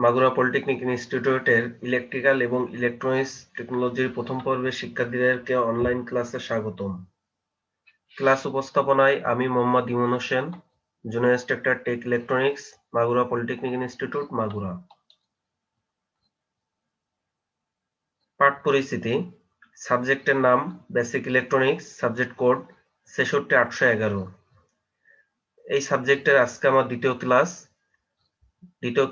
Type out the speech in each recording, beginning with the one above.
Magura polytechnic ইনস্টিটিউটের electrical এবং electronics টেকনোলজির প্রথম পর্বের শিক্ষার্থীদেরকে অনলাইন ক্লাসে স্বাগতম। ক্লাস উপস্থাপনায় আমি Mohammad Emon Hossain, junior instructor tech electronics, Magura polytechnic institute, Magura. পাঠ পরিস্থিতি: সাবজেক্টের নাম বেসিক ইলেকট্রনিক্স, সাবজেক্ট কোড 66811। এই সাবজেক্টের আজকে আমার দ্বিতীয়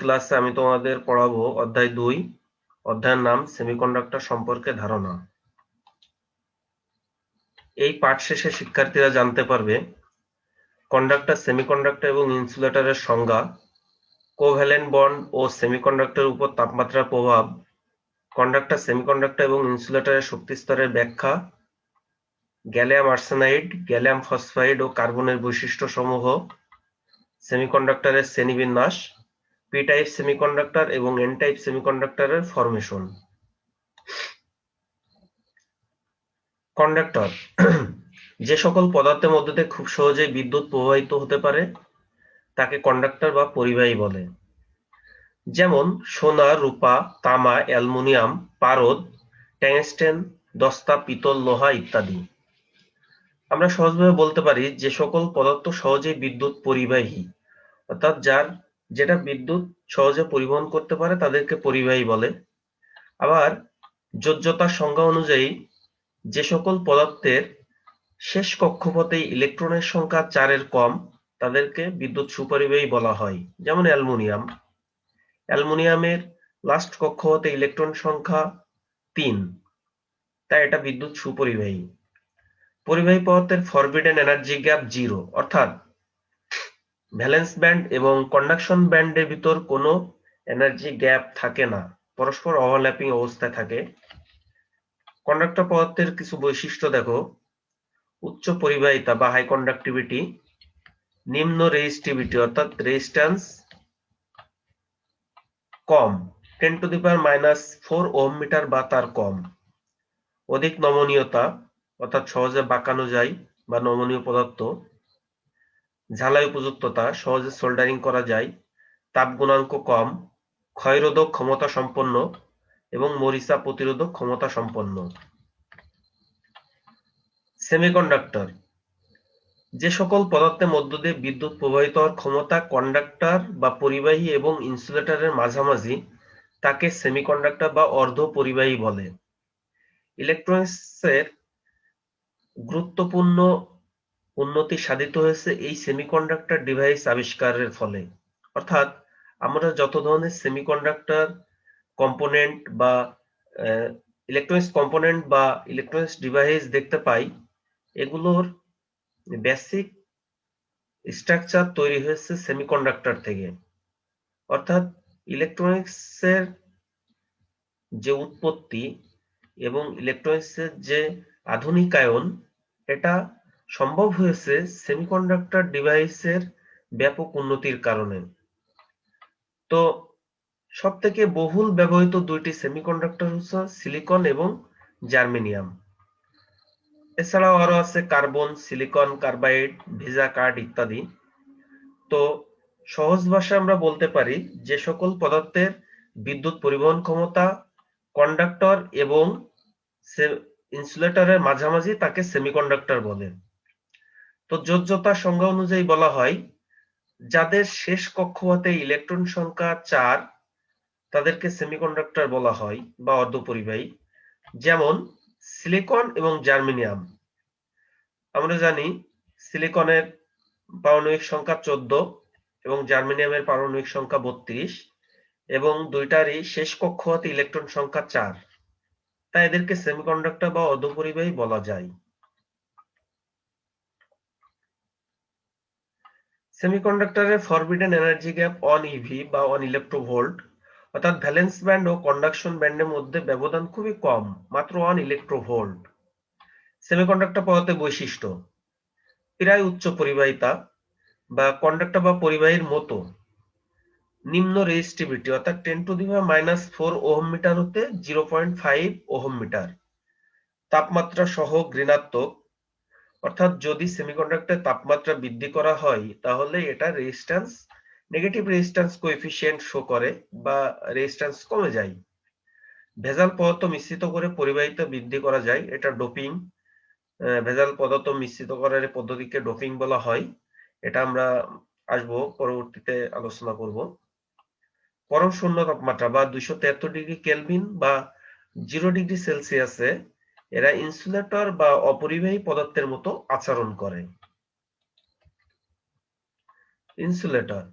ক্লাসে আমি তোমাদের পড়াবো অধ্যায় 2, অধ্যায়ের নাম সেমিকন্ডাক্টর সম্পর্কে ধারণা। এই পাঠ শেষে শিক্ষার্থীরা জানতে পারবে কন্ডাক্টর, সেমিকন্ডাক্টর এবং ইনসুলেটরের সংজ্ঞা, কোভ্যালেন্ট বন্ড ও সেমিকন্ডাক্টরের উপর তাপমাত্রার প্রভাব, কন্ডাক্টর, সেমিকন্ডাক্টর এবং ইনসুলেটরের শক্তি স্তরের ব্যাখ্যা, গ্যালিয়াম আর্সেনাইড, গ্যালিয়াম ফসফাইড ও কার্বনের বৈশিষ্ট্যসমূহ, সেমিকন্ডাক্টরের শ্রেণীবিন্যাস, পি টাইপ সেমিকন্ডাক্টর এবং এন টাইপ সেমিকন্ডাক্টরের ফরমেশন। কন্ডাক্টর যে সকল পদার্থের মধ্যে দিয়ে খুব সহজেই বিদ্যুৎ প্রবাহিত হতে পারে তাকে কন্ডাক্টর বা পরিবাহী বলে। যেমন সোনা, রূপা, তামা, অ্যালুমিনিয়াম, পারদ, টংস্টেন, দস্তা, পিতল, লোহা ইত্যাদি। আমরা সহজভাবে বলতে পারি যে সকল পদার্থ সহজেই বিদ্যুৎ পরিবাহী, অর্থাৎ যেটা বিদ্যুৎ সহজে পরিবহন করতে পারে তাদেরকে পরিবাহী বলে। আবার যোজ্যতার সংজ্ঞা অনুযায়ী যে সকল পদার্থের শেষ কক্ষপথে ইলেকট্রনের সংখ্যা 4 এর কম তাদেরকে বিদ্যুৎ সুপরিবাহী বলা হয়। যেমন অ্যালুমিনিয়ামের লাস্ট কক্ষপথে ইলেকট্রন সংখ্যা 3, তাই এটা বিদ্যুৎ সুপরিবাহী। পরিবাহী পদার্থের ফরবিডেন এনার্জি গ্যাপ 0, অর্থাৎ ভ্যালেন্স ব্যান্ড এবং কন্ডাকশন ব্যান্ডের ভিতর কোনো এনার্জি গ্যাপ থাকে না, পরস্পর ওভারল্যাপিং অবস্থায় থাকে। কন্ডাক্টর পদার্থের কিছু বৈশিষ্ট্য দেখো: উচ্চ পরিবাহিতা বা হাই কন্ডাক্টিভিটি, নিম্ন রেজিস্টিভিটি অর্থাৎ রেজিস্ট্যান্স কম, 10⁻⁻⁴ ওহম মিটার বা তার কম। অধিক নমনীয়তা অর্থাৎ সহজে বাঁকানো যায় বা নমনীয় পদার্থ। ঝালাই উপযুক্ততা, সহজে সোল্ডারিং করা যায়। তাপ গুণাঙ্ক কম, ক্ষয়রোধক ক্ষমতা সম্পন্ন এবং মরিচা প্রতিরোধক ক্ষমতা সম্পন্ন। সেমিকন্ডাক্টর যে সকল পদার্থের মধ্য দিয়ে বিদ্যুৎ প্রবাহিত হওয়ার ক্ষমতা কন্ডাক্টর বা পরিবাহী এবং ইনসুলেটরের মাঝামাঝি তাকে সেমিকন্ডাক্টর বা অর্ধ পরিবাহী বলে। ইলেকট্রনিক্সের গুরুত্বপূর্ণ উন্নতি সাধিত হয়েছে এই সেমিকন্ডাক্টর ডিভাইস আবিষ্কারের ফলে। অর্থাৎ আমরা যত ধরনের সেমিকন্ডাক্টর কম্পোনেন্ট বা ইলেকট্রনিক্স কম্পোনেন্ট বা ইলেকট্রনিক্স ডিভাইস দেখতে পাই, এগুলোর বেসিক স্ট্রাকচার তৈরি হয়েছে সেমিকন্ডাক্টর থেকে। অর্থাৎ ইলেকট্রনিক্সের যে উৎপত্তি এবং ইলেকট্রনিক্সের যে আধুনিকায়ন, এটা সম্ভব হয়েছে সেমিকন্ডাক্টর ডিভাইসের ব্যাপক উন্নতির কারণে। তো সবথেকে বহুল ব্যবহৃত দুইটি সেমিকন্ডাক্টর হচ্ছে সিলিকন এবং জার্মেনিয়াম। এছাড়াও আরো আছে carbon, silicon carbide, visa card ইত্যাদি। তো সহজ ভাষায় আমরা বলতে পারি যে সকল পদার্থের বিদ্যুৎ পরিবহন ক্ষমতা কন্ডাক্টর এবং ইনসুলেটরের মাঝামাঝি তাকে সেমিকন্ডাক্টর বলে। তো যোজ্যতার সংজ্ঞা অনুযায়ী বলা হয় যাদের শেষ কক্ষপথে ইলেকট্রন সংখ্যা 4 তাদেরকে সেমিকন্ডাক্টর বলা হয় বা অর্ধপরিবাহী। যেমন সিলিকন এবং জার্মেনিয়াম। আমরা জানি সিলিকনের পারমাণবিক সংখ্যা 14 এবং জার্মেনিয়ামের পারমাণবিক সংখ্যা 32 এবং দুইটারই শেষ কক্ষপথে ইলেকট্রন সংখ্যা 4, তাই এদেরকে সেমিকন্ডাক্টর বা অর্ধপরিবাহী বলা যায়। সেমিকন্ডাক্টরের ফরবিডেন এনার্জি গ্যাপ 1 ইভি বা 1 ইলেকট্রোভোল্ট, অর্থাৎ ভ্যালেন্স ব্যান্ড ও কন্ডাকশন ব্যান্ডের মধ্যে ব্যবধান খুবই কম, মাত্র 1 ইলেকট্রোভোল্ট। সেমিকন্ডাক্টর পদার্থের বৈশিষ্ট্য: প্রায় উচ্চ পরিবাহিতা বা কন্ডাক্টর বা পরিবাহীর মতো। নিম্ন রেজিস্টিভিটি অর্থাৎ 10⁻⁻⁴ ওহম মিটার হতে 0.5 ওহম মিটার। তাপমাত্রা সহ ঋণাত্মক, অর্থাৎ যদি সেমিকন্ডাক্টরের তাপমাত্রা বৃদ্ধি করা হয় তাহলে এটা resistance negative resistance coefficient show করে বা রেজিস্ট্যান্স কমে যায়। ভেজাল পদার্থ মিশ্রিত করে পরিবাহিতা বৃদ্ধি করা যায়, এটা ডোপিং। ভেজাল পদার্থ মিশ্রিত করার এই পদ্ধতিকে ডোপিং বলা হয়। এটা আমরা আসবো পরবর্তীতে আলোচনা করব। পরম শূন্য তাপমাত্রা বা 273 ডিগ্রি কেলভিন বা 0 ডিগ্রি সেলসিয়াসে এরা ইনসুলেটর বা অপরিবাহী পদার্থের মতো আচরণ করে। ইনসুলেটর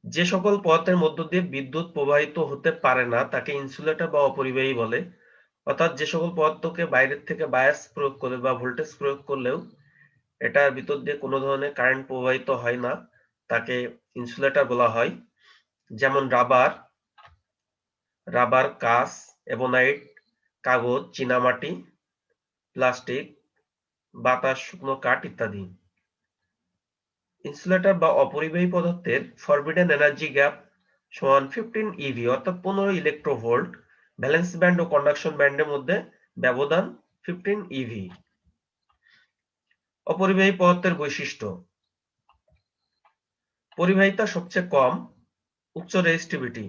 যে সকল পদার্থের মধ্য দিয়ে বিদ্যুৎ প্রবাহিত হতে পারে না তাকে ইনসুলেটর বা অপরিবাহী বলে। অর্থাৎ যে সকল পদার্থকে বাইরের থেকে বায়াস প্রয়োগ করে বা ভোল্টেজ প্রয়োগ করলেও এটার ভিতর দিয়ে কোনো ধরনের কারেন্ট প্রবাহিত হয় না তাকে ইনসুলেটর বলা হয়। যেমন রাবার, কাঁচ, এবোনাইট, কাগজ, চীনামাটি, প্লাস্টিক, বাতাস, শুকনো কাঠ ইত্যাদি। ইনসুলেটর বা অপরিবাহী পদার্থের ফরবিডেন এনার্জি গ্যাপ সমান 15 ইভি অর্থাৎ 15 ইলেকট্রোভোল্ট। ভ্যালেন্স ব্যান্ড ও কন্ডাকশন ব্যান্ডের মধ্যে ব্যবধান 15 ইভি। অপরিবাহী পদার্থের বৈশিষ্ট্য: পরিবাহিতা সবচেয়ে কম, উচ্চ রেজিস্টিভিটি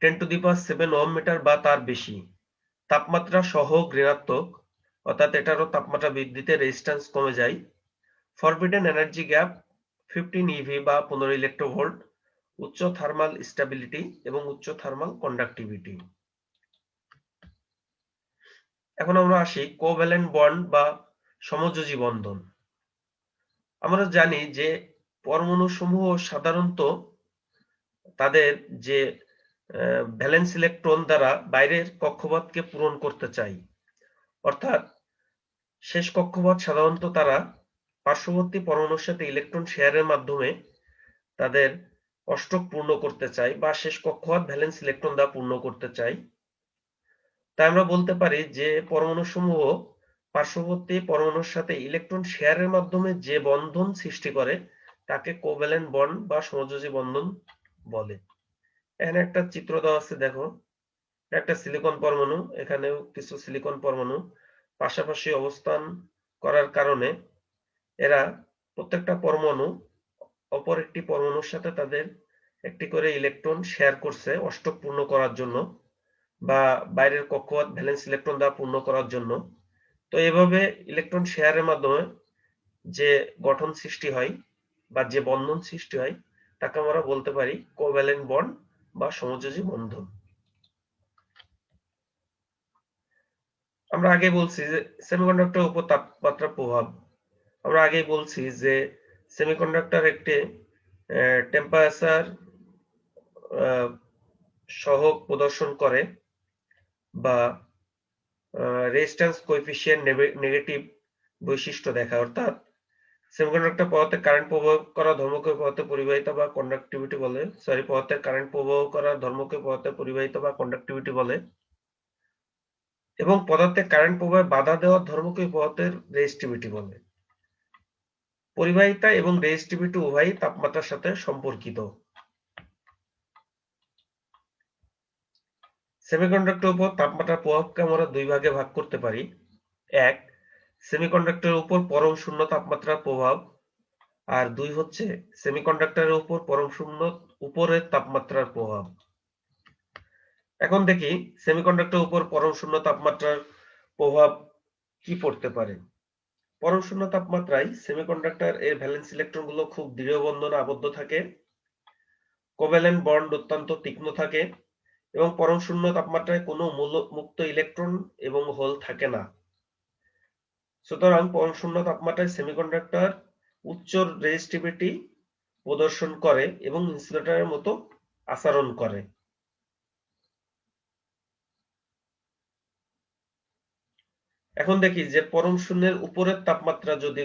10⁷ ওহম মিটার বা তার বেশি, তাপমাত্রা সহ ঋণাত্মক অর্থাৎ এটারও তাপমাত্রা বৃদ্ধিতে রেজিস্ট্যান্স কমে যায়। ফরবিডেন এনার্জি গ্যাপ 15 ইভি বা 15 ইলেকট্রোভোল্ট, উচ্চ থার্মাল স্টেবিলিটি এবং উচ্চ থার্মাল কন্ডাক্টিভিটি। এখন আমরা আসি কোভ্যালেন্ট বন্ড বা সমযোজী বন্ধন। আমরা জানি যে পরমাণু সমূহ সাধারণত তাদের যে ভ্যালেন্স ইলেকট্রন দ্বারা বাইরের কক্ষপথকে পূরণ করতে চাই, অর্থাৎ শেষ কক্ষপথ সাধারণত তারা পার্শ্ববর্তী পরমাণুর সাথে ইলেকট্রন শেয়ারের মাধ্যমে তাদের অষ্টক পূর্ণ করতে চাই বা শেষ কক্ষপথ ভ্যালেন্স ইলেকট্রন দ্বারা পূর্ণ করতে চাই। তাই আমরা বলতে পারি যে পরমাণু সমূহ পার্শ্ববর্তী পরমাণুর সাথে ইলেকট্রন শেয়ারের মাধ্যমে যে বন্ধন সৃষ্টি করে তাকে কোভ্যালেন্ট বন্ড বা সমযোজী বন্ধন বলে। এখানে একটা চিত্র দেওয়া আছে, দেখো একটা সিলিকন পরমাণু, এখানেও কিছু সিলিকন পরমাণু পাশাপাশি অবস্থান করার কারণে এরা প্রত্যেকটা পরমাণু অপর একটি পরমাণুর সাথে তাদের একটি করে ইলেকট্রন শেয়ার করছে অষ্টক পূর্ণ করার জন্য বা বাইরের কক্ষপথ ভ্যালেন্স ইলেকট্রন দ্বারা পূর্ণ করার জন্য। তো এভাবে ইলেকট্রন শেয়ারের মাধ্যমে যে গঠন সৃষ্টি হয় বা যে বন্ধন সৃষ্টি হয় তাকে আমরা বলতে পারি কোভ্যালেন্ট বন্ড বা সমযোজী বন্ধন। আমরা আগে বলছি যে সেমিকন্ডাক্টরের উপর তাপমাত্রার প্রভাব। আমরা আগেই বলছি যে সেমিকন্ডাক্টর একটি টেম্পারেচার সহগ প্রদর্শন করে বা রেজিস্ট্যান্স কোএফিসিয়েন্ট নেগেটিভ বৈশিষ্ট্য দেখায়। অর্থাৎ সেমিকন্ডাক্টর পদার্থে কারেন্ট প্রবাহ করা ধর্মকে পদার্থে পরিবাহিতা বা কন্ডাক্টিভিটি বলে। পদার্থের কারেন্ট প্রবাহ করা ধর্মকে পদার্থে পরিবাহিতা বা কন্ডাক্টিভিটি বলে এবং পদার্থে কারেন্ট প্রবাহে বাধা দেওয়ার ধর্মকে পদার্থের রেজিস্টিভিটি বলে। পরিবাহিতা এবং রেজিস্টিভিটি উভয়ই তাপমাত্রার সাথে সম্পর্কিত। সেমিকন্ডাক্টরের উপর তাপমাত্রার প্রভাবকে আমরা দুই ভাগে ভাগ করতে পারি। এক, সেমিকন্ডাক্টরের উপর পরম শূন্য তাপমাত্রার প্রভাব, আর দুই হচ্ছে সেমিকন্ডাক্টরের উপর পরম শূন্য উপরের তাপমাত্রার প্রভাব। এখন দেখি সেমিকন্ডাক্টরের উপর পরম শূন্য তাপমাত্রার প্রভাব কি পড়তে পারে। পরম শূন্য তাপমাত্রায় সেমিকন্ডাক্টর এর ভ্যালেন্স ইলেকট্রন গুলো খুব দৃঢ় বন্ধনে আবদ্ধ থাকে, কোভ্যালেন্ট বন্ড অত্যন্ত তীক্ষ্ণ থাকে এবং পরম শূন্য তাপমাত্রায় কোনো মুক্ত ইলেকট্রন এবং হোল থাকে না। সুতরাং পরম শূন্য তাপমাত্রায় সেমিকন্ডাক্টর উচ্চ রেজিস্টিভিটি প্রদর্শন করে এবং ইনসুলেটরের মতো আচরণ করে। এখন দেখি যে পরম শূন্যের উপরের তাপমাত্রা যদি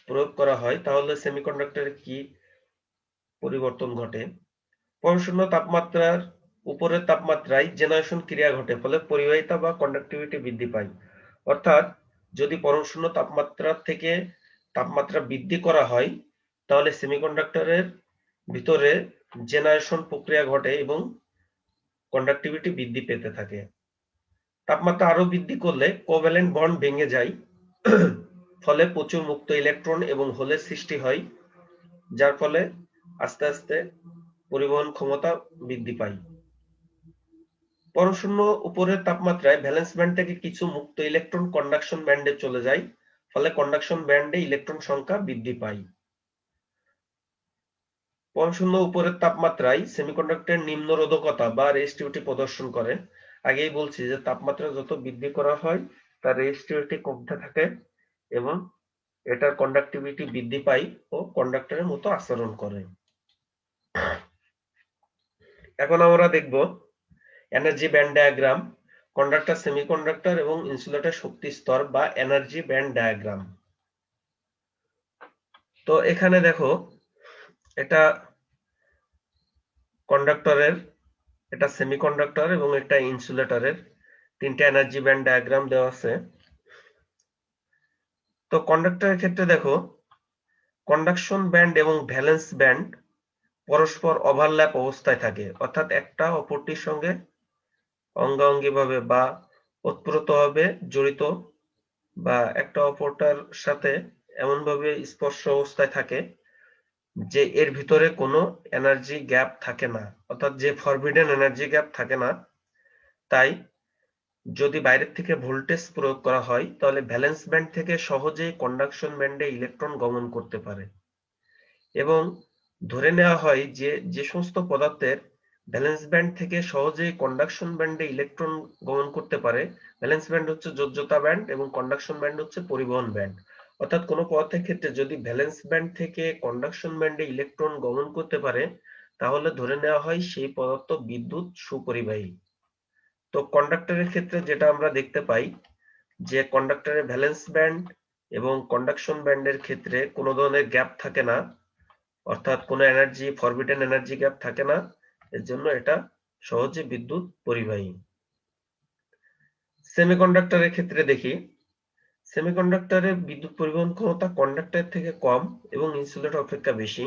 প্রয়োগ করা হয় তাহলে সেমিকন্ডাক্টরে কি পরিবর্তন ঘটে। পরম শূন্য তাপমাত্রার উপরের তাপমাত্রায় জেনারেশন ক্রিয়া ঘটে, ফলে পরিবাহিতা বা কন্ডাক্টিভিটি বৃদ্ধি পায়। অর্থাৎ যদি পরম শূন্য তাপমাত্রা থেকে তাপমাত্রা বৃদ্ধি করা হয় তাহলে সেমিকন্ডাক্টরের ভিতরে জেনারেশন প্রক্রিয়া ঘটে এবং কন্ডাক্টিভিটি বৃদ্ধি পেতে থাকে। তাপমাত্রা আরো বৃদ্ধি করলে কোভ্যালেন্ট বন্ড ভেঙে যায়, ফলে প্রচুর মুক্ত ইলেকট্রন এবং হোলের সৃষ্টি হয়, যার ফলে আস্তে আস্তে পরিবহন ক্ষমতা বৃদ্ধি পায়। পরশূন্য উপরের তাপমাত্রায় ভ্যালেন্স ব্যান্ড থেকে কিছু মুক্ত ইলেকট্রন কন্ডাকশন ব্যান্ডে চলে যায়, ফলে কন্ডাকশন ব্যান্ডে ইলেকট্রন সংখ্যা বৃদ্ধি পায়। পরশূন্য উপরের তাপমাত্রায় সেমিকন্ডাক্টরের নিম্ন রোধকতা বা রেজিস্টিভিটি প্রদর্শন করে। আগেই বলছি যে তাপমাত্রা যত বৃদ্ধি করা হয় তার রেজিস্টিভিটি কমতে থাকে এবং এটার কন্ডাক্টিভিটি বৃদ্ধি পায় ও কন্ডাক্টরের মতো আচরণ করে। এখন আমরা দেখব energy band diagram, conductor, semiconductor এবং ইনসুলেটর শক্তি স্তর বা এনার্জি ব্যান্ড ডায়াগ্রাম। তো এখানে দেখো, এটা কন্ডাক্টরের, এটা সেমিকন্ডাক্টর এবং এটা ইনসুলেটরের তিনটা এনার্জি ব্যান্ড ডায়াগ্রাম দেওয়া আছে। তো কন্ডাক্টরের ক্ষেত্রে দেখো, কন্ডাকশন ব্যান্ড এবং ভ্যালেন্স ব্যান্ড পরস্পর ওভারল্যাপ অবস্থায় থাকে, অর্থাৎ একটা অপরটির সঙ্গে অঙ্গাঅঙ্গিভাবে বা ওতপ্রোতভাবে জড়িত বা একটা অপরটার সাথে এমনভাবে স্পর্শ অবস্থায় থাকে যে এর ভিতরে কোনো এনার্জি গ্যাপ থাকে না, অর্থাৎ যে ফরবিডেন এনার্জি গ্যাপ থাকে না। তাই যদি বাইরের থেকে ভোল্টেজ প্রয়োগ করা হয় তাহলে ভ্যালেন্স ব্যান্ড থেকে সহজেই কন্ডাকশন ব্যান্ডে ইলেকট্রন গমন করতে পারে। এবং ধরে নেওয়া হয় যে যে সমস্ত পদার্থের ভ্যালেন্স ব্যান্ড থেকে সহজেই কন্ডাকশন ব্যান্ডে ইলেকট্রন গমন করতে পারে, ভ্যালেন্স ব্যান্ড হচ্ছে যোজ্যতা ব্যান্ড এবং কন্ডাকশন ব্যান্ড হচ্ছে পরিবহন ব্যান্ড। অর্থাৎ কোনো পদার্থের ক্ষেত্রে যদি ভ্যালেন্স ব্যান্ড থেকে কন্ডাকশন ব্যান্ডে ইলেকট্রন গমন করতে পারে তাহলে ধরে নেওয়া হয় সেই পদার্থ বিদ্যুৎ সুপরিবাহী। তো কন্ডাক্টরের ক্ষেত্রে যেটা আমরা দেখতে পাই যে কন্ডাক্টরের ভ্যালেন্স ব্যান্ড এবং কন্ডাকশন ব্যান্ডের ক্ষেত্রে কোনো ধরনের গ্যাপ থাকে না, অর্থাৎ কোনো এনার্জি ফরবিডেন এনার্জি গ্যাপ থাকে না, এর জন্য এটা সহজে বিদ্যুৎ পরিবাহী। সেমিকন্ডাক্টরের ক্ষেত্রে দেখি, সেমিকন্ডাক্টরের বিদ্যুৎ পরিবহন ক্ষমতা কন্ডাক্টর থেকে কম এবং ইনসুলেটর অপেক্ষা বেশি।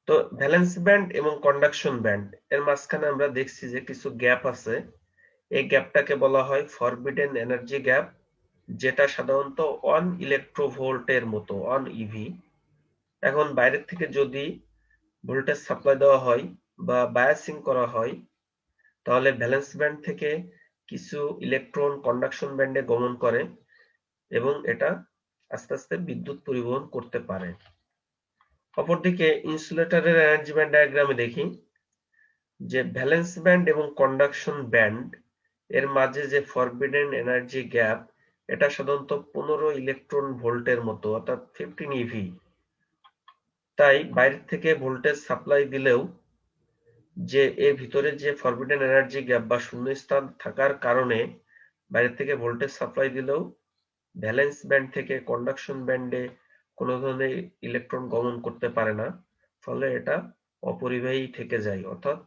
তো ভ্যালেন্স ব্যান্ড এবং কন্ডাকশন ব্যান্ড এর মাঝখানে আমরা দেখছি যে কিছু গ্যাপ আছে, এই গ্যাপটাকে বলা হয় ফরবিডেন এনার্জি গ্যাপ, যেটা সাধারণত 1 ইলেকট্রোভোল্টের মতো 1 ইভি। এখন বাইরের থেকে যদি ভোল্টেজ সাপ্লাই দেওয়া হয় বা বায়াসিং করা হয় তাহলে ভ্যালেন্স ব্যান্ড থেকে কিছু ইলেকট্রন কন্ডাকশন ব্যান্ডে গমন করে এবং এটা আস্তে আস্তে বিদ্যুৎ পরিবহন করতে পারে। অপরদিকে ইনসুলেটরের এনার্জি ব্যান্ড ডায়াগ্রামে দেখি যে ভ্যালেন্স ব্যান্ড এবং কন্ডাকশন ব্যান্ড এর মাঝে যে ফরবিডেন এনার্জি গ্যাপ, এটা সাধারণত 15 ইলেকট্রন ভোল্টের মতো, অর্থাৎ 15 ইভি। তাই বাইরে থেকে ভোল্টেজ সাপ্লাই দিলেও যে এর ভিতরে যে ফরবিডেন এনার্জি গ্যাপ বা শূন্যস্থান থাকার কারণে বাইরে থেকে ভোল্টেজ সাপ্লাই দিলেও ভ্যালেন্স ব্যান্ড থেকে কন্ডাকশন ব্যান্ডে কোনো ধরনের ইলেকট্রন গমন করতে পারে না, ফলে এটা অপরিবাহী থেকে যায়, অর্থাৎ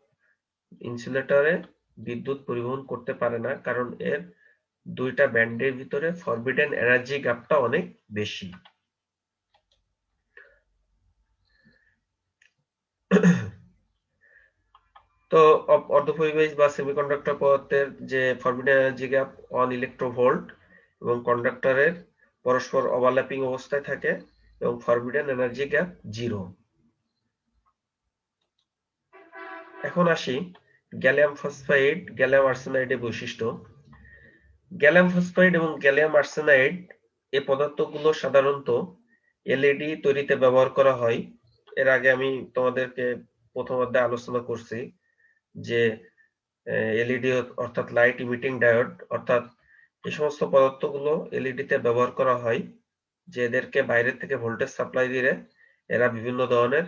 ইনসুলেটরে বিদ্যুৎ পরিবহন করতে পারে না, কারণ এর দুইটা ব্যান্ডের ভিতরে ফরবিডেন এনার্জি গ্যাপটা অনেক বেশি। তো অর্ধপরিবাহী বা সেমিকন্ডাক্টর পদার্থের যে ফরবিডেন এনার্জি গ্যাপ 1 ইলেকট্রোভোল্ট এবং কন্ডাক্টরের পরস্পর ওভারল্যাপিং অবস্থায় থাকে এবং ফরবিডেন এনার্জি গ্যাপ 0। এখন আসি গ্যালিয়াম ফসফাইড, গ্যালিয়াম আর্সেনাইডের বৈশিষ্ট্য। গ্যালিয়াম ফসফাইড এবং গ্যালিয়াম আর্সেনাইড এই পদার্থগুলো সাধারণত এলইডি তৈরিতে ব্যবহার করা হয়। এর আগে আমি তোমাদেরকে প্রথম অধ্যায়ে আলোচনা করছি যে এলইডি অর্থাৎ লাইট ইমিটিং ডায়োড, অর্থাৎ এই সমস্ত পদার্থগুলো এলইডি তে ব্যবহার করা হয় যে এদেরকে বাইরে থেকে ভোল্টেজ সাপ্লাই দিলে এরা বিভিন্ন ধরনের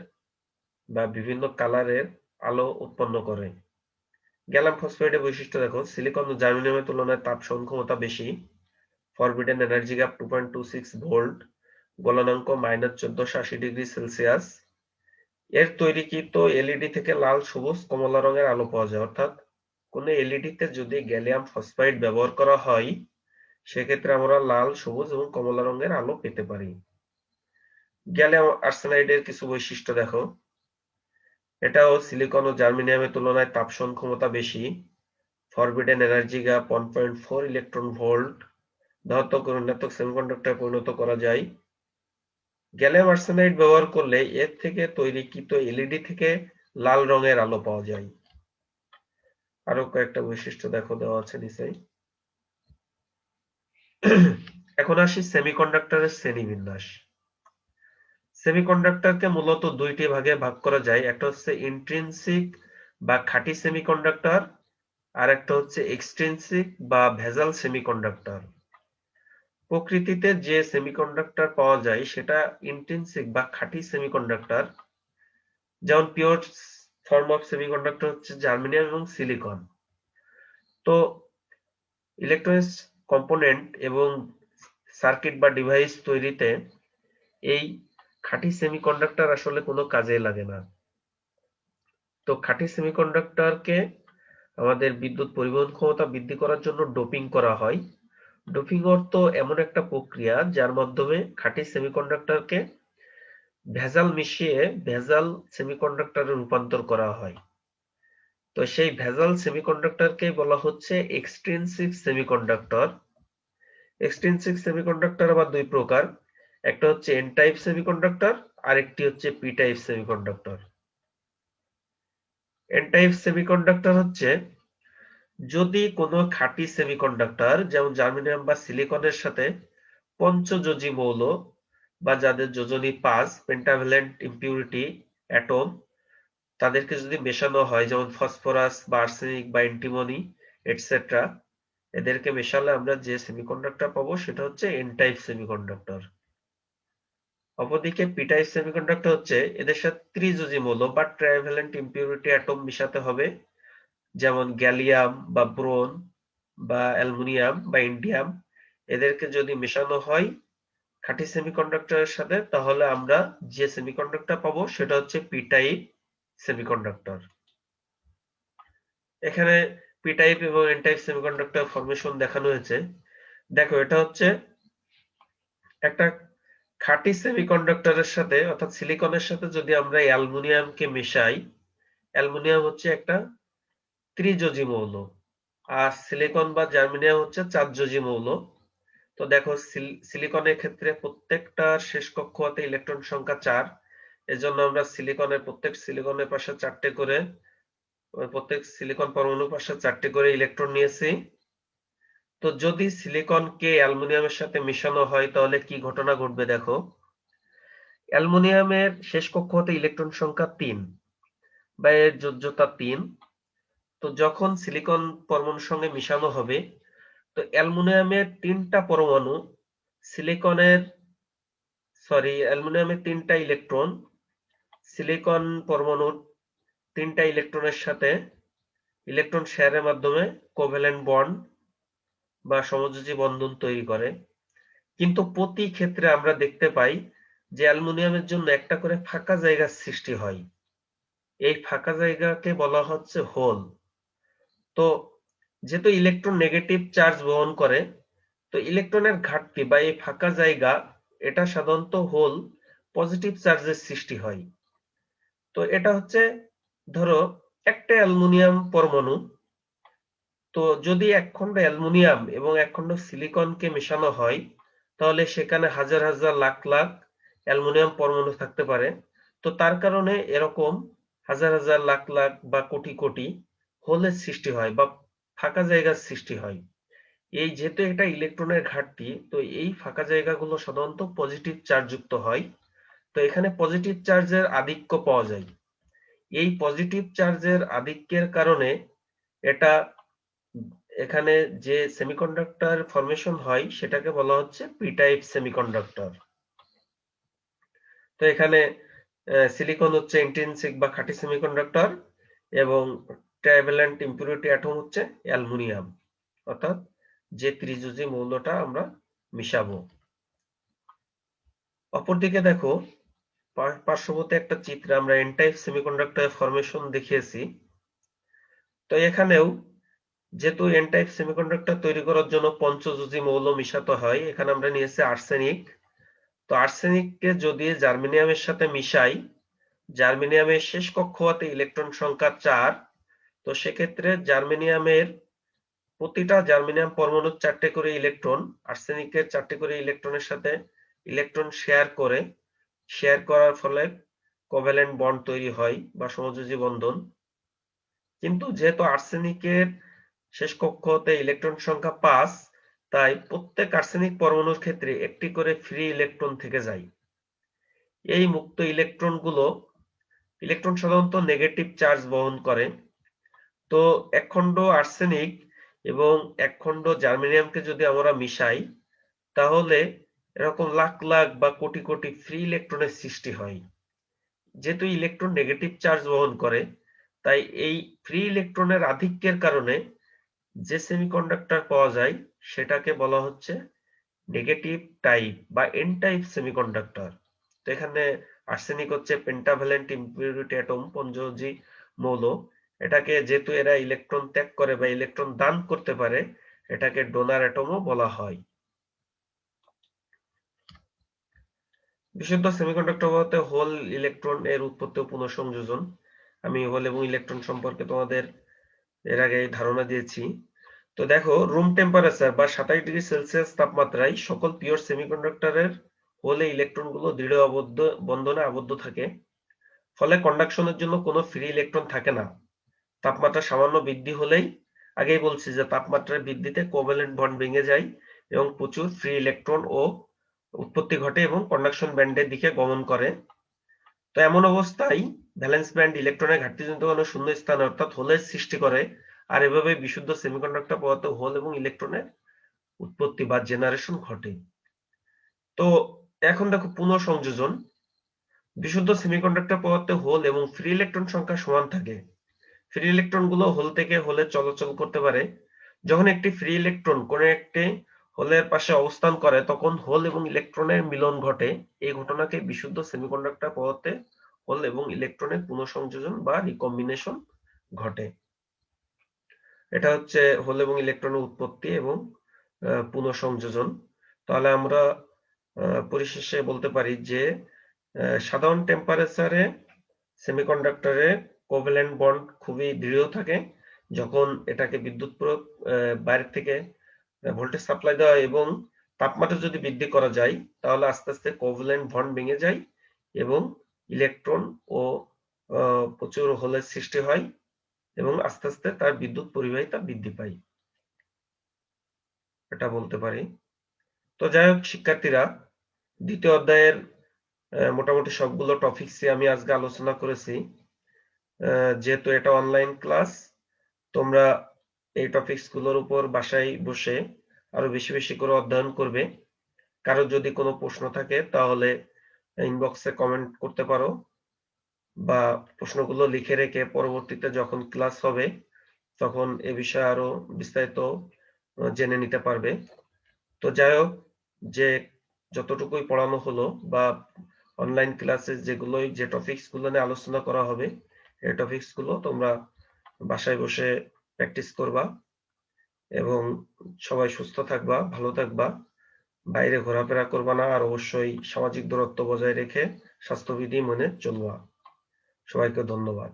বা বিভিন্ন কালারের আলো উৎপন্ন করে। গ্যালিয়াম ফসফাইডের বৈশিষ্ট্য দেখো, সিলিকন ও জার্মেনিয়ামের তুলনায় তাপ সহন ক্ষমতা বেশি, ফরবিডেন এনার্জি গ্যাপ 2.26 ভোল্ট, গলনাঙ্ক -1480°C। এর তৈরিকৃত এলইডি থেকে লাল, সবুজ, কমলা রঙের আলো পাওয়া যায়, অর্থাৎ কোন এলইডি তে যদি গ্যালিয়াম ফসফাইড ব্যবহার করা হয় সেক্ষেত্রে আমরা লাল, সবুজ এবং কমলা রঙের আলো পেতে পারি। গ্যালিয়াম আর্সেনাইডের কিছু বৈশিষ্ট্য দেখো, এটাও সিলিকন ও জার্মেনিয়ামের তুলনায় তাপ সহন ক্ষমতা বেশি, forbidden energy gap 1.4 electron volt, ধাতব ও ঋণাত্মক সেমিকন্ডাক্টরে পরিণত করা যায়। গ্যালিয়াম আর্সেনাইড ব্যবহার করলে এর থেকে তৈরিকৃত এলইডি থেকে লাল রঙের আলো পাওয়া যায়। আরো কয়েকটা বৈশিষ্ট্য দেখো দেওয়া আছে নিচে। এখন আসি সেমিকন্ডাক্টরের শ্রেণীবিন্যাস। সেমিকন্ডাক্টরকে মূলত দুইটি ভাগে ভাগ করা যায়, একটা হচ্ছে ইন্ট্রিনসিক বা খাঁটি সেমিকন্ডাক্টর, আর একটা হচ্ছে এক্সট্রিনসিক বা ভেজাল সেমিকন্ডাক্টর। প্রকৃতিতে যে সেমিকন্ডাক্টর পাওয়া যায় সেটা ইন্ট্রিনসিক বা খাঁটি সেমিকন্ডাক্টর। যেমন পিওর ফর্ম অফ সেমিকন্ডাক্টর হচ্ছে জার্মেনিয়াম এবং সিলিকন। তো ইলেকট্রনিক্স কম্পোনেন্ট এবং সার্কিট বা ডিভাইস তৈরিতে এই খাঁটি সেমিকন্ডাক্টর আসলে কোনো কাজে লাগে না। তো খাঁটি সেমিকন্ডাক্টরকে আমাদের বিদ্যুৎ পরিবহন ক্ষমতা বৃদ্ধি করার জন্য ডোপিং করা হয়। ডোপিং অর্থ এমন একটা প্রক্রিয়া যার মাধ্যমে খাঁটি সেমিকন্ডাক্টরকে ভেজাল মিশিয়ে ভেজাল সেমিকন্ডাক্টরে রূপান্তর করা হয়। তো সেই ভেজাল সেমিকন্ডাক্টরকে বলা হচ্ছে এক্সট্রিনসিক সেমিকন্ডাক্টর। এক্সট্রিনসিক সেমিকন্ডাক্টর আবার দুই প্রকার, একটা হচ্ছে এন টাইপ সেমিকন্ডাক্টর আর একটি হচ্ছে P type semiconductor. N type semiconductor হচ্ছে যদি কোনো খাঁটি সেমিকন্ডাক্টর যেমন জার্মেনিয়াম বা সিলিকনের সাথে পঞ্চযোজী মৌল বা যাদের যোজনী 5 পেন্টাভ্যালেন্ট ইম্পিউরিটি অ্যাটম তাদেরকে যদি মেশানো হয়, যেমন ফসফরাস বা আর্সেনিক বা অ্যান্টিমনি এটসেট্রা, এদেরকে মেশালে আমরা যে সেমিকন্ডাক্টর পাবো সেটা হচ্ছে এন টাইপ সেমিকন্ডাক্টর। অপরদিকে পি টাইপ সেমিকন্ডাক্টর হচ্ছে এদের সাথে ত্রিযোজী মৌল বা ট্রাইভ্যালেন্ট ইম্পিউরিটি অ্যাটম মিশাতে হবে, যেমন গ্যালিয়াম বা ব্রোন বা অ্যালুমিনিয়াম বা ইন্ডিয়াম। এদেরকে যদি মেশানো হয় খাঁটি সেমিকন্ডাক্টরের সাথে তাহলে আমরা যে সেমিকন্ডাক্টর পাবো সেটা হচ্ছে পি টাইপ সেমিকন্ডাক্টর। এখানে পি টাইপ এবং এন টাইপ সেমিকন্ডাক্টর ফরমেশন দেখানো হয়েছে। দেখো এটা হচ্ছে একটা খাঁটি সেমিকন্ডাক্টরের সাথে অর্থাৎ সিলিকনের সাথে যদি আমরা অ্যালুমিনিয়ামকে মেশাই, অ্যালুমিনিয়াম হচ্ছে একটা ত্রিযোজী মৌল আর সিলিকন বা জার্মেনিয়াম হচ্ছে চারযোজী মৌল। তো দেখো সিলিকনের ক্ষেত্রে প্রত্যেকটা শেষ কক্ষপথে ইলেকট্রন সংখ্যা 4, এজন্য আমরা সিলিকনের প্রত্যেক সিলিকনের পাশে 4টে করে, প্রত্যেক সিলিকন পরমাণুর পাশে 4টে করে ইলেকট্রন নিয়েছি। তো যদি সিলিকনকে অ্যালুমিনিয়ামের সাথে মেশানো হয় তাহলে কি ঘটনা ঘটবে দেখো। অ্যালুমিনিয়ামের শেষ কক্ষপথে ইলেকট্রন সংখ্যা 3 বা এর যোজ্যতা 3। তো যখন সিলিকন পরমাণুর সঙ্গে মিশানো হবে তো অ্যালুমিনিয়ামের 3টা পরমাণু সিলিকনের অ্যালুমিনিয়ামের 3টা ইলেকট্রন সিলিকন পরমাণুর 3টা ইলেকট্রনের সাথে ইলেকট্রন শেয়ারের মাধ্যমে কোভ্যালেন্ট বন্ড বা সমযোজী বন্ধন তৈরি করে। কিন্তু প্রতি ক্ষেত্রে আমরা দেখতে পাই যে অ্যালুমিনিয়ামের জন্য একটা করে ফাঁকা জায়গার সৃষ্টি হয়। এই ফাঁকা জায়গাকে বলা হচ্ছে হোল। তো যেহেতু ইলেকট্রন নেগেটিভ চার্জ বহন করে, তো ইলেকট্রনের ঘাটতি বা এই ফাঁকা জায়গা এটা সাধারণত হোল পজিটিভ চার্জের সৃষ্টি হয়। তো এটা হচ্ছে ধরো একটা অ্যালুমিনিয়াম পরমাণু, তো যদি এক খণ্ড অ্যালুমিনিয়াম এবং এক খণ্ড সিলিকনকে মেশানো হয় তাহলে সেখানে হাজার হাজার লাখ লাখ অ্যালুমিনিয়াম পরমাণু থাকতে পারে। তো তার কারণে এরকম হাজার হাজার লাখ লাখ বা কোটি কোটি হোলের সৃষ্টি হয় বা ফাঁকা জায়গার সৃষ্টি হয়। এই যেহেতু এটা ইলেকট্রনের ঘাটতি, তো এই ফাঁকা জায়গাগুলো সাধারণত পজিটিভ চার্জ যুক্ত হয়। তো এখানে পজিটিভ চার্জের আধিক্য পাওয়া যায়। এই পজিটিভ চার্জের আধিক্যের কারণে এটা এখানে যে সেমিকন্ডাক্টর ফরমেশন হয় সেটাকে বলা হচ্ছে পি টাইপ সেমিকন্ডাক্টর। তো এখানে সিলিকন হচ্ছে ইন্ট্রিনসিক বা খাঁটি সেমিকন্ডাক্টর এবং ট্রাইভ্যালেন্ট ইম্পিউরিটি অ্যাটম হচ্ছে অ্যালুমিনিয়াম, অর্থাৎ যে ত্রিযোজী মৌলটা আমরা মিশাবো। অপরদিকে দেখো পার্শ্ববর্তী একটা চিত্রে আমরা এন টাইপ সেমিকন্ডাক্টর ফরমেশন দেখিয়েছি। তো এখানেও যেহেতু এন টাইপ সেমিকন্ডাক্টর তৈরি করার জন্য পঞ্চযোজী মৌল মিশাতে হয়, এখানে আমরা নিয়েছি আর্সেনিক। তো আর্সেনিককে যদি জার্মেনিয়ামের সাথে মিশাই, জার্মেনিয়ামের শেষ কক্ষপথে ইলেকট্রন সংখ্যা 4, তো সেক্ষেত্রে জার্মেনিয়ামের প্রতিটা জার্মেনিয়াম পরমাণুর 4টে করে ইলেকট্রন আর্সেনিকের 4টে করে ইলেকট্রনের সাথে ইলেকট্রন শেয়ার করার ফলে কোভ্যালেন্ট বন্ড তৈরি হয় বা সমযোজী বন্ধন। কিন্তু যেহেতু আর্সেনিকের শেষ কক্ষতে ইলেকট্রন সংখ্যা 5, তাই প্রত্যেক আর্সেনিক পরমাণুর ক্ষেত্রে একটি করে ফ্রি ইলেকট্রন থেকে যায়। এই মুক্ত ইলেকট্রন সাধারণত নেগেটিভ চার্জ বহন করে। তো এক খণ্ড আর্সেনিক এবং এক খণ্ড জার্মেনিয়ামকে যদি আমরা মিশাই, তাহলে এরকম লাখ লাখ বা কোটি কোটি ফ্রি ইলেকট্রনের সৃষ্টি হয়। যেহেতু ইলেকট্রন নেগেটিভ চার্জ বহন করে, তাই এই ফ্রি ইলেকট্রনের আধিক্যের কারণে যে সেমিকন্ডাক্টর পাওয়া যায় সেটাকে বলা হচ্ছে নেগেটিভ টাইপ বা এন টাইপ সেমিকন্ডাক্টর। তো এখানে আর্সেনিক হচ্ছে পেন্টাভ্যালেন্ট ইম্পিউরিটি অ্যাটম, পঞ্চযোজী মৌল। এটাকে যেহেতু এরা ইলেকট্রন ত্যাগ করে বা ইলেকট্রন দান করতে পারে, এটাকে ডোনার অ্যাটমও বলা হয়। বিশুদ্ধ সেমিকন্ডাক্টর বলতে হোল ইলেকট্রন এর উৎপত্তি ও পুনঃসংযোজন। আমি হোল এবং ইলেকট্রন সম্পর্কে তোমাদের এর আগে ধারণা দিয়েছি। তো দেখো, রুম টেম্পারেচার বা 27°C তাপমাত্রায় সকল পিওর সেমিকন্ডাক্টরের হোলে ইলেকট্রনগুলো দৃঢ় বন্ধনে আবদ্ধ থাকে। ফলে কন্ডাকশনের জন্য কোনো ফ্রি ইলেকট্রন থাকে না। তাপমাত্রা সামান্য বৃদ্ধি হলেই, আগেই বলছি যে তাপমাত্রার বৃদ্ধিতে কোভ্যালেন্ট বন্ড ভেঙে যায় এবং প্রচুর ফ্রি ইলেকট্রন ও উৎপত্তি ঘটে এবং কন্ডাকশন ব্যান্ডের দিকে গমন করে। তো এমন অবস্থায় ভ্যালেন্স ব্যান্ড ইলেকট্রনের ঘাটতিজনিত কোনো শূন্য স্থান অর্থাৎ হোলের সৃষ্টি করে। আর এভাবে বিশুদ্ধ সেমিকন্ডাক্টর পদার্থ হোল এবং ইলেকট্রনের উৎপত্তি বা জেনারেশন ঘটে। তো এখন দেখো পুনঃসংযোজন। বিশুদ্ধ সেমিকন্ডাক্টর পদার্থে হোল এবং ফ্রি ইলেকট্রন সংখ্যা সমান থাকে। ফ্রি ইলেকট্রন গুলো হোল থেকে হোলে চলাচল করতে পারে। যখন একটি ফ্রি ইলেকট্রন কোন একটি হোলের পাশে অবস্থান করে, তখন হোল এবং ইলেকট্রনের মিলন ঘটে। এই ঘটনাকে বিশুদ্ধ সেমিকন্ডাক্টর পদার্থে হোল এবং ইলেকট্রনের পুনঃসংযোজন বা রিকম্বিনেশন ঘটে। এটা হচ্ছে হোল এবং ইলেকট্রনের উৎপত্তি এবং পুনঃসংযোজন। তাহলে আমরা পরিশেষে বলতে পারি যে সাধারণ টেম্পারেচারে সেমিকন্ডাক্টরে কোভ্যালেন্ট বন্ড খুবই দৃঢ় থাকে। যখন এটাকে বিদ্যুৎ প্রয়োগ বাইরে থেকে ভোল্টেজ সাপ্লাই দেওয়া এবং তাপমাত্রা যদি বৃদ্ধি করা যায়, তাহলে আস্তে আস্তে কোভ্যালেন্ট বন্ড ভেঙে যায় এবং ইলেকট্রন ও প্রচুর হোলের সৃষ্টি হয় এবং আস্তে আস্তে তার বিদ্যুৎ পরিবাহিতা বৃদ্ধি পায়, এটা বলতে পারি। তো যাই হোক শিক্ষার্থীরা, দ্বিতীয় অধ্যায়ের মোটামুটি সবগুলো টপিকসই আমি আজকে আলোচনা করেছি। যেহেতু এটা অনলাইন ক্লাস, তোমরা এই টপিকস গুলোর উপর বাসায় বসে আরো বেশি বেশি করে অধ্যয়ন করবে। কারো যদি কোনো প্রশ্ন থাকে তাহলে ইনবক্সে কমেন্ট করতে পারো বা প্রশ্নগুলো লিখে রেখে পরবর্তীতে যখন ক্লাস হবে তখন এ বিষয়ে আরো বিস্তারিত জেনে নিতে পারবে। তো যাই হোক, যে যতটুকুই পড়ানো হলো বা অনলাইন ক্লাসে যে টপিকস গুলো নিয়ে আলোচনা করা হবে, এই টপিকস গুলো তোমরা বাসায় বসে প্র্যাকটিস করবা এবং সবাই সুস্থ থাকবা, ভালো থাকবা, বাইরে ঘোরাফেরা করবা না, আর অবশ্যই সামাজিক দূরত্ব বজায় রেখে স্বাস্থ্যবিধি মেনে চলবা। সবাইকে ধন্যবাদ।